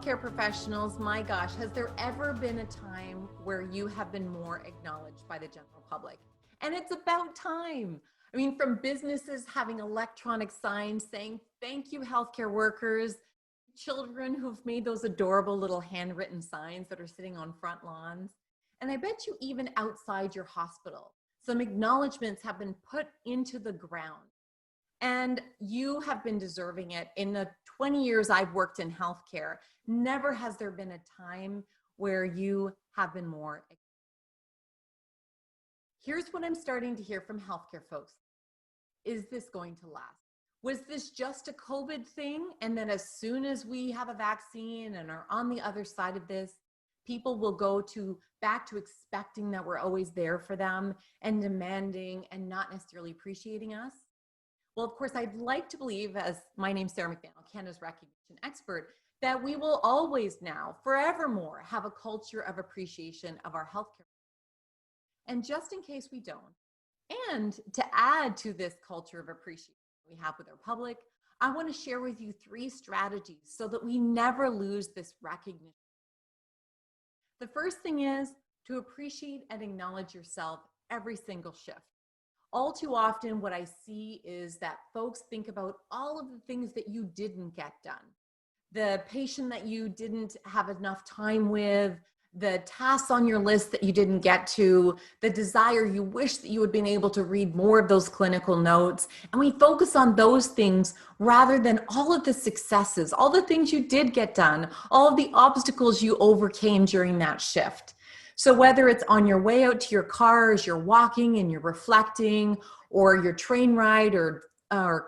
healthcare professionals, my gosh, has there ever been a time where you have been more acknowledged by the general public? And it's about time. I mean, from businesses having electronic signs saying, thank you, healthcare workers, children who've made those adorable little handwritten signs that are sitting on front lawns. And I bet you even outside your hospital, some acknowledgements have been put into the ground. And you have been deserving it. In the 20 years I've worked in healthcare, never has there been a time where you have been more. Here's what I'm starting to hear from healthcare folks. Is this going to last? Was this just a COVID thing? And then as soon as we have a vaccine and are on the other side of this, people will go back to expecting that we're always there for them and demanding and not necessarily appreciating us? Well, of course, I'd like to believe, as my name's Sarah McVanel, Canada's recognition expert, that we will always now, forevermore, have a culture of appreciation of our healthcare. And just in case we don't, and to add to this culture of appreciation we have with our public, I want to share with you 3 strategies so that we never lose this recognition. The first thing is to appreciate and acknowledge yourself every single shift. All too often, what I see is that folks think about all of the things that you didn't get done. The patient that you didn't have enough time with, the tasks on your list that you didn't get to, the desire you wish that you had been able to read more of those clinical notes. And we focus on those things rather than all of the successes, all the things you did get done, all of the obstacles you overcame during that shift. So whether it's on your way out to your car as you're walking and you're reflecting, or your train ride or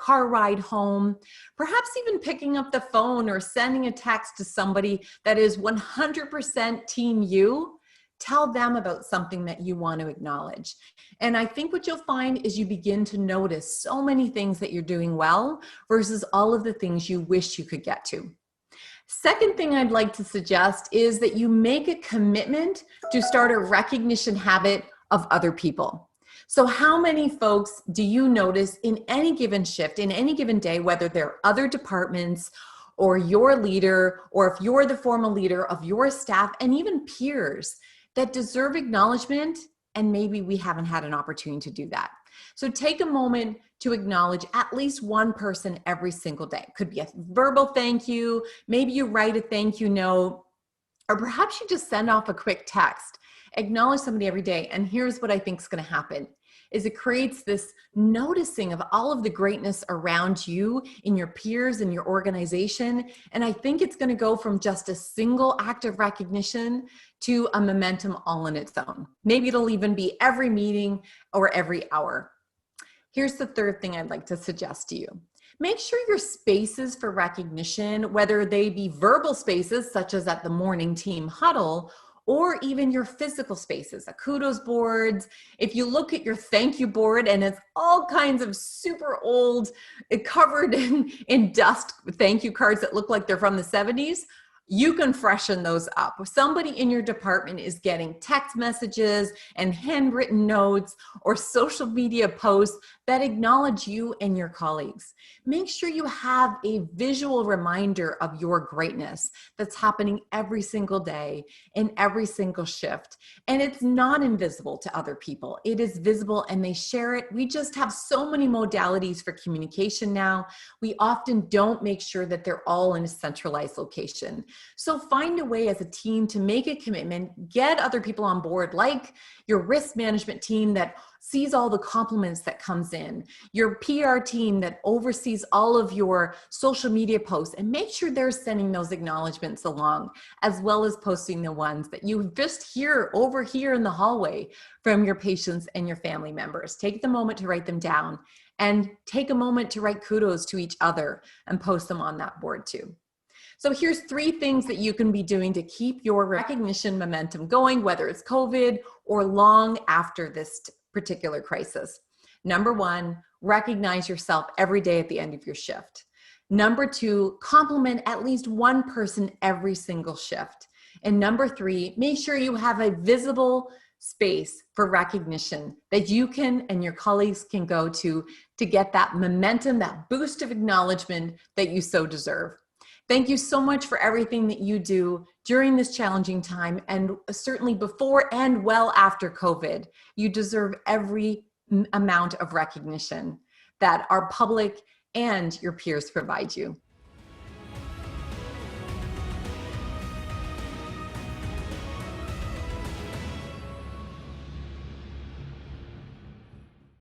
car ride home, perhaps even picking up the phone or sending a text to somebody that is 100% team you, tell them about something that you want to acknowledge. And I think what you'll find is you begin to notice so many things that you're doing well versus all of the things you wish you could get to. Second thing I'd like to suggest is that you make a commitment to start a recognition habit of other people. So how many folks do you notice in any given shift, in any given day, whether they're other departments or your leader, or if you're the formal leader of your staff and even peers, that deserve acknowledgement, and maybe we haven't had an opportunity to do that? So take a moment to acknowledge at least one person every single day. It could be a verbal thank you, maybe you write a thank you note, or perhaps you just send off a quick text. Acknowledge somebody every day. And here's what I think is going to happen is it creates this noticing of all of the greatness around you in your peers and your organization. And I think it's going to go from just a single act of recognition to a momentum all on its own. Maybe it'll even be every meeting or every hour. Here's the third thing I'd like to suggest to you. Make sure your spaces for recognition, whether they be verbal spaces such as at the morning team huddle, or even your physical spaces, a kudos boards. If you look at your thank you board and it's all kinds of super old, covered in dust thank you cards that look like they're from the 70s, you can freshen those up. If somebody in your department is getting text messages and handwritten notes or social media posts that acknowledge you and your colleagues, make sure you have a visual reminder of your greatness that's happening every single day in every single shift. And it's not invisible to other people. It is visible and they share it. We just have so many modalities for communication now. We often don't make sure that they're all in a centralized location. So find a way as a team to make a commitment, get other people on board, like your risk management team that sees all the compliments that comes in, your PR team that oversees all of your social media posts, and make sure they're sending those acknowledgements along, as well as posting the ones that you just hear over here in the hallway from your patients and your family members. Take the moment to write them down, and take a moment to write kudos to each other and post them on that board too. So here's 3 things that you can be doing to keep your recognition momentum going, whether it's COVID or long after this particular crisis. Number 1, recognize yourself every day at the end of your shift. Number 2, compliment at least one person every single shift. And number 3, make sure you have a visible space for recognition that you can and your colleagues can go to get that momentum, that boost of acknowledgement that you so deserve. Thank you so much for everything that you do during this challenging time, and certainly before and well after COVID. You deserve every amount of recognition that our public and your peers provide you.